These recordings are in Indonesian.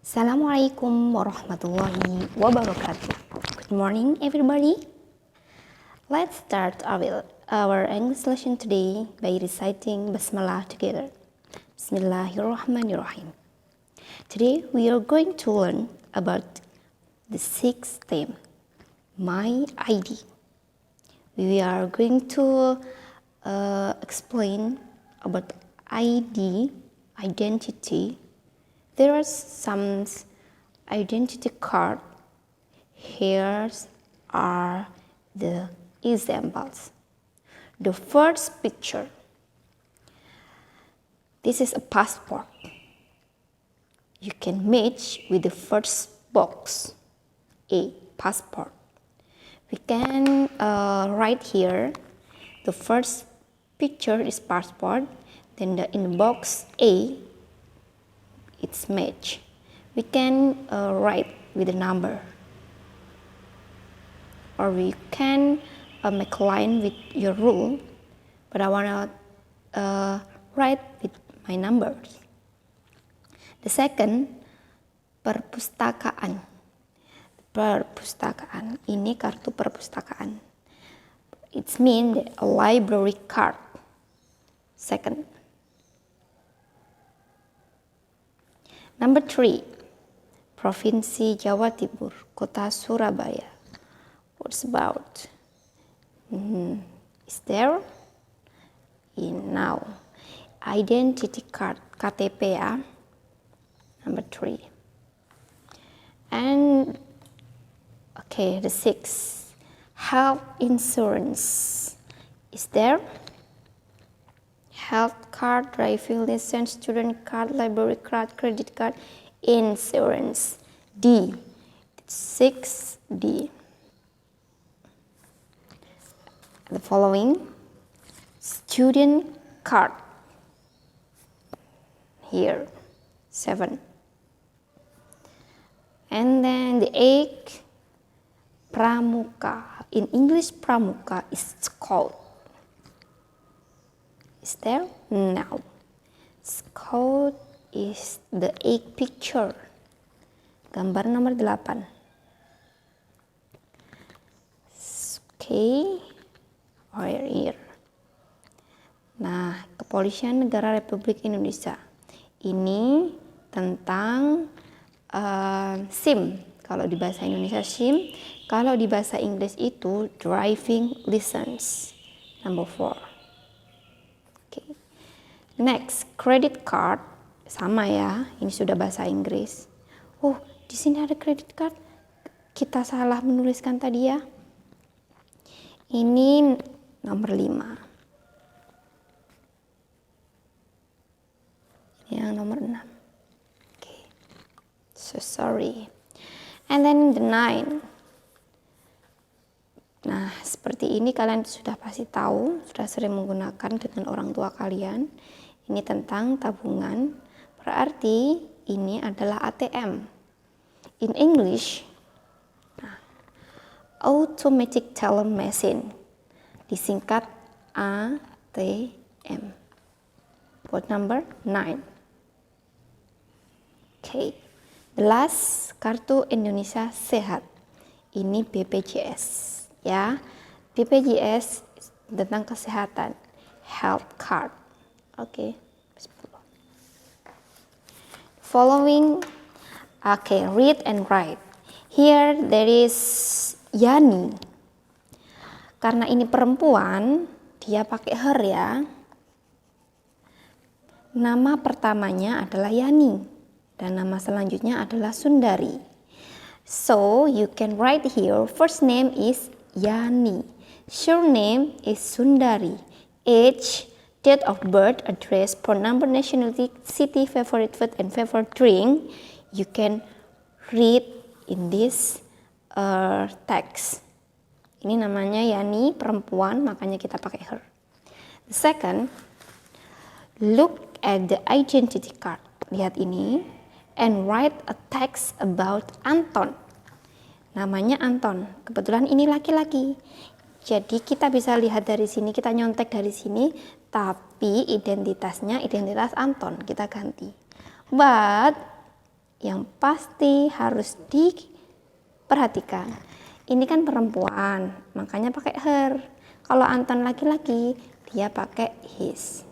Assalamualaikum warahmatullahi wabarakatuh. Good morning, everybody. Let's start our English lesson today by reciting Basmalah together. Bismillahirrahmanirrahim. Today we are going to learn about the sixth theme, My ID. We are going to explain about ID, identity. There are some identity card. Here are the examples. The first picture. This is a passport. You can match with the first box. A passport. We can write here. The first picture is passport. Then in the box A, it's match. We can write with a number, or we can make a line with your rule, but I want to write with my numbers. The second, perpustakaan. Perpustakaan, ini kartu perpustakaan. It means a library card. Second. Number 3, Provinsi Jawa Timur, Kota Surabaya. What's about? Is there? Now, identity card, KTP ya. Number 3. And okay, the 6, health insurance. Is there? Health card, driving license, student card, library card, credit card, insurance. D. 6D. The following, student card. Here, 7. And then the 8, pramuka. In English, pramuka is called. Is there? No. Scout is the 8 picture. Gambar nomor 8. Okay. Right here. Nah, Kepolisian Negara Republik Indonesia. Ini tentang SIM. Kalau di bahasa Indonesia SIM. Kalau di bahasa Inggris itu driving license. Number 4. Next, credit card. Sama ya, ini sudah bahasa Inggris. Oh, di sini ada credit card. Kita salah menuliskan tadi ya. Ini nomor 5. Yang nomor 6. Okay. So sorry. And then the 9. Nah, seperti ini kalian sudah pasti tahu, sudah sering menggunakan dengan orang tua kalian. Ini tentang tabungan, berarti ini adalah ATM. In English, automatic teller machine, disingkat ATM. Code number 9. Okay, the last, kartu Indonesia Sehat. Ini BPJS, ya. BPJS tentang kesehatan, health card. Okay. Following, okay, read and write. Here there is Yani. Karena ini perempuan, dia pakai her ya. Nama pertamanya adalah Yani dan nama selanjutnya adalah Sundari. So you can write here, first name is Yani, surname is Sundari, age, date of birth, address, phone number, nationality, city, favorite food, and favorite drink. You can read in this text. Ini namanya Yani, perempuan, makanya kita pakai her. The second, look at the identity card. Lihat ini, and write a text about Anton. Namanya Anton. Kebetulan ini laki-laki. Jadi kita bisa lihat dari sini, kita nyontek dari sini, tapi identitasnya identitas Anton, kita ganti. But yang pasti harus diperhatikan. Ini kan perempuan, makanya pakai her. Kalau Anton laki-laki, dia pakai his.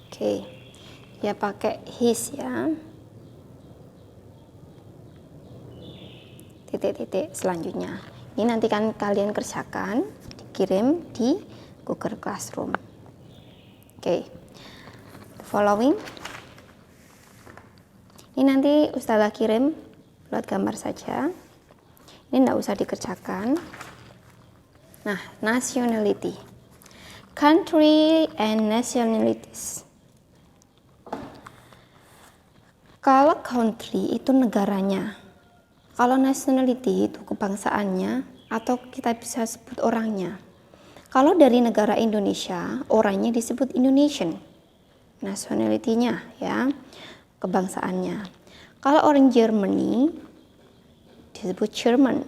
Oke, dia pakai his ya. Titik-titik selanjutnya. Ini nanti kan kalian kerjakan, dikirim di Google Classroom. Oke, following. Ini nanti Ustazah kirim lewat gambar saja. Ini enggak usah dikerjakan. Nah, nationality. Country and nationalities. Kalau country itu negaranya. Kalau nationality itu kebangsaannya atau kita bisa sebut orangnya. Kalau dari negara Indonesia, orangnya disebut Indonesian. Nationality-nya ya, kebangsaannya. Kalau orang Germany disebut German.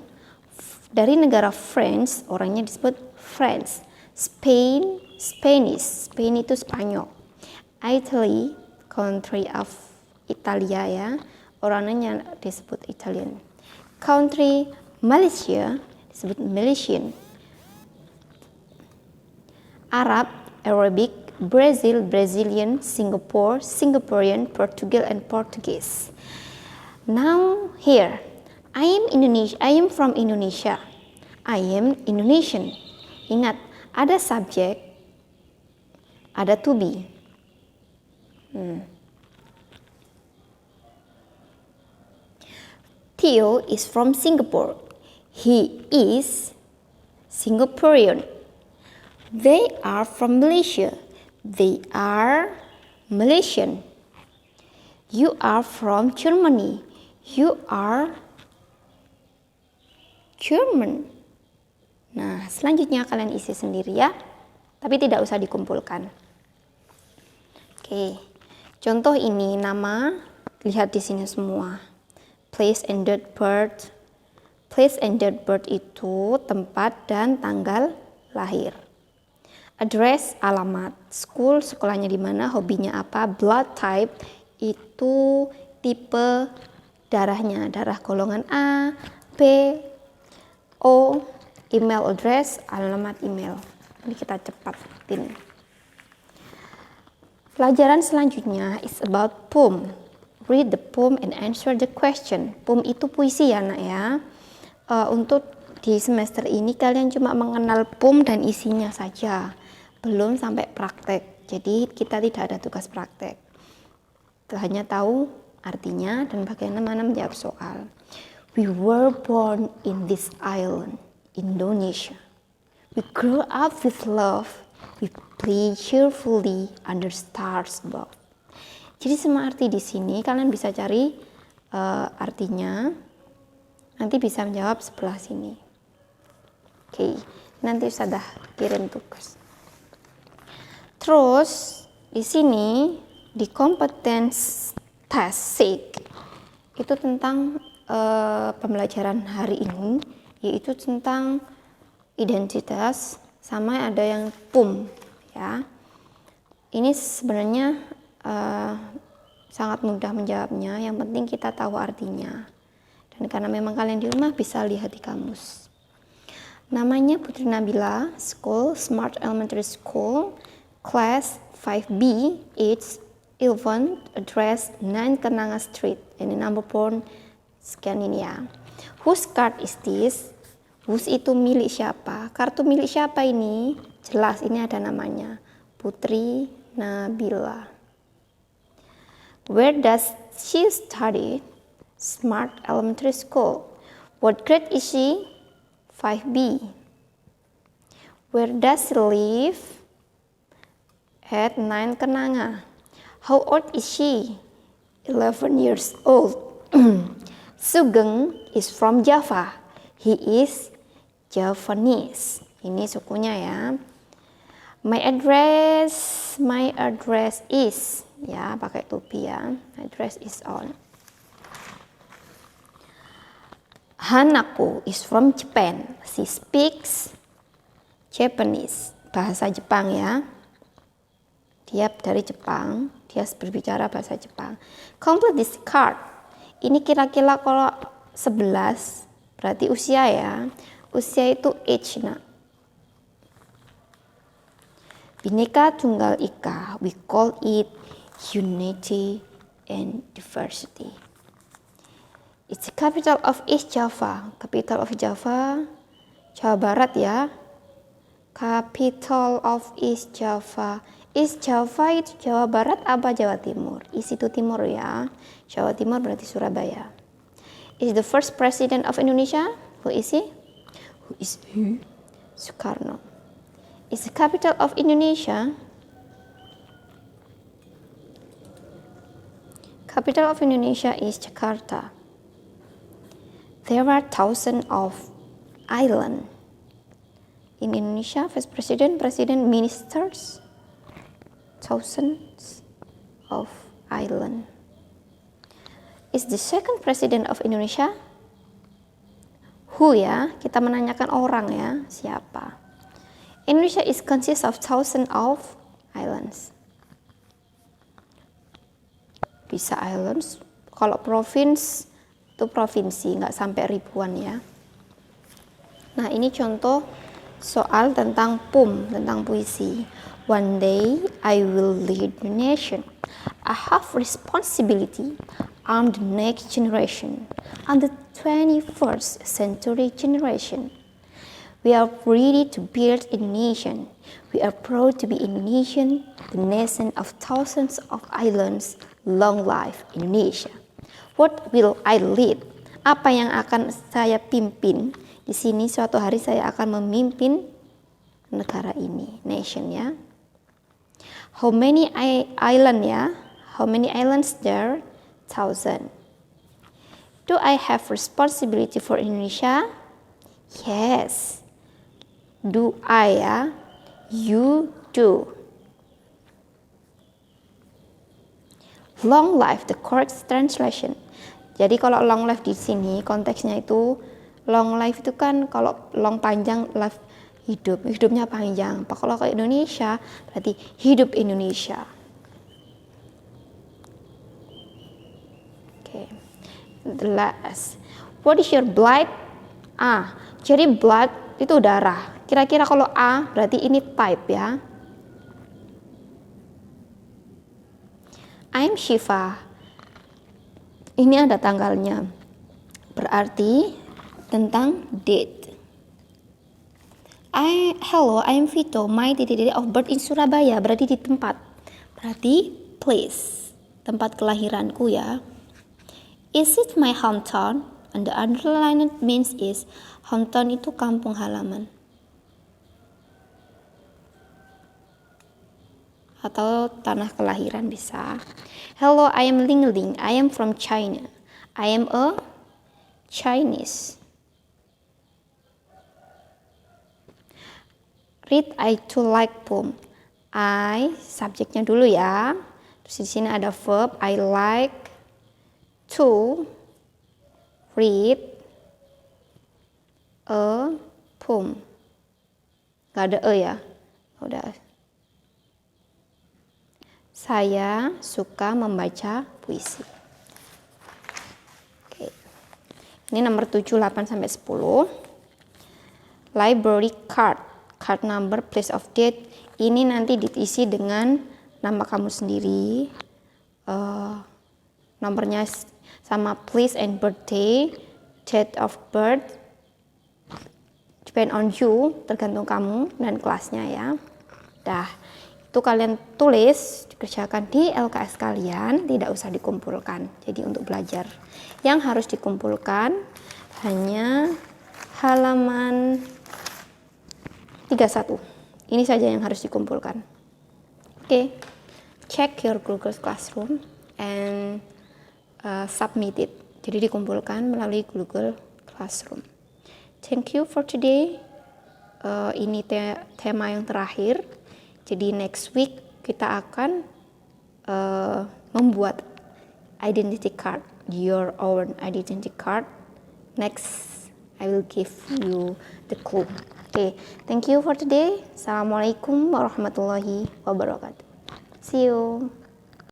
Dari negara France, orangnya disebut France. Spain, Spanish. Spain itu Spanyol. Italy, country of Italia ya, orangnya disebut Italian. Country Malaysia disebut Malaysian. Arab, Arabic, Brazil, Brazilian, Singapore, Singaporean, Portugal, and Portuguese. Now here, I am from Indonesia. I am Indonesian. Ingat, ada subjek, ada to be. Theo is from Singapore. He is Singaporean. They are from Malaysia. They are Malaysian. You are from Germany. You are German. Nah, selanjutnya kalian isi sendiri ya. Tapi tidak usah dikumpulkan. Oke. Contoh ini nama, lihat di sini semua. Place and date birth. Place and date birth itu tempat dan tanggal lahir. Address, alamat. School, sekolahnya di mana, hobinya apa. Blood type itu tipe darahnya, darah golongan A, B, O. Email address, alamat email. Ini kita cepatin. Pelajaran selanjutnya is about poem. Read the poem and answer the question. Poem itu puisi ya nak ya. Untuk di semester ini kalian cuma mengenal poem dan isinya saja. Belum sampai praktek. Jadi kita tidak ada tugas praktek. Hanya tahu artinya dan bagaimana menjawab soal. We were born in this island, Indonesia. We grew up with love. We play cheerfully under stars above. Jadi semua arti di sini kalian bisa cari artinya. Nanti bisa menjawab sebelah sini. Oke, nanti sudah kirim tugas. Terus di sini di competence test 6 itu tentang pembelajaran hari ini, yaitu tentang identitas sama ada yang PUM ya. Ini sebenarnya sangat mudah menjawabnya, yang penting kita tahu artinya. Dan karena memang kalian di rumah bisa lihat di kamus. Namanya Putri Nabila, School, Smart Elementary School, Class 5B, age 11, address 9 Kenanga Street, ini number phone, sekian ini ya. Whose card is this? Whose itu milik siapa? Kartu milik siapa ini? Jelas ini ada namanya, Putri Nabila. Where does she study? Smart Elementary School. What grade is she? 5B. Where does she live? At 9 Kenanga. How old is she? 11 years old. Sugeng is from Java. He is Javanese. Ini sukunya ya. My address is. ya, pakai topi ya. My dress is on. Hanako is from Japan. She speaks Japanese, bahasa Jepang ya. Dia dari Jepang, dia berbicara bahasa Jepang. Complete this card. Ini kira-kira kalau 11 berarti usia ya. Usia itu age nak. Bhinneka Tunggal Ika, we call it unity and diversity. It's the capital of East Java. Capital of Java, Jawa Barat ya. Capital of East Java. East Java itu Jawa Barat apa Jawa Timur? East itu timur ya. Jawa Timur berarti Surabaya. Is the first president of Indonesia? Who is he? Who is he? Soekarno. Is the capital of Indonesia? Capital of Indonesia is Jakarta. There are thousands of islands in Indonesia. Vice President, President, ministers. Thousands of islands. Is the second president of Indonesia? Who ya? Kita menanyakan orang ya. Siapa? Indonesia is consists of thousands of islands. Bisa islands. Kalau province itu provinsi, nggak sampai ribuan ya. Nah ini contoh soal tentang poem, tentang puisi. One day I will lead the nation. I have responsibility. I'm the next generation. I'm the 21st century generation. We are ready to build a nation. We are proud to be Indonesian, the nation of thousands of islands. Long life Indonesia. What will I lead? Apa yang akan saya pimpin? Di sini suatu hari saya akan memimpin negara ini, nation ya. How many island ya? How many islands there? 1,000. Do I have responsibility for Indonesia? Yes. Do I ya? You do. Long life, the correct translation. Jadi kalau long life di sini konteksnya itu long life itu kan kalau long panjang life hidup, hidupnya panjang. Kalau ke Indonesia berarti hidup Indonesia. Oke. The last. What is your blood? Jadi blood itu darah. Kira-kira kalau A berarti ini type ya. I'm Shiva. Ini ada tanggalnya. Berarti tentang date. Hello, I'm Vito. My date of birth in Surabaya. Berarti di tempat. Berarti place. Tempat kelahiranku ya. Is it my hometown? And the underlined means is hometown itu kampung halaman. Atau tanah kelahiran bisa. Hello, I am Ling Ling. I am from China. I am a Chinese. Read I to like poem. I subjeknya dulu ya. Terus di sini ada verb I like to read a poem. Gak ada e ya. Udah. Saya suka membaca puisi. Oke. Ini nomor 7, 8 sampai 10. Library card. Card number, place of date. Ini nanti diisi dengan nama kamu sendiri. Nomornya sama place and birthday, date of birth. Depend on you, tergantung kamu dan kelasnya ya. Dah. Itu kalian tulis, dikerjakan di LKS kalian, tidak usah dikumpulkan. Jadi untuk belajar yang harus dikumpulkan hanya halaman 31. Ini saja yang harus dikumpulkan. Oke. Check your Google Classroom and submit it. Jadi dikumpulkan melalui Google Classroom. Thank you for today. Ini tema yang terakhir. Jadi next week kita akan membuat identity card, your own identity card. Next, I will give you the clue. Okay, thank you for today. Assalamualaikum warahmatullahi wabarakatuh. See you.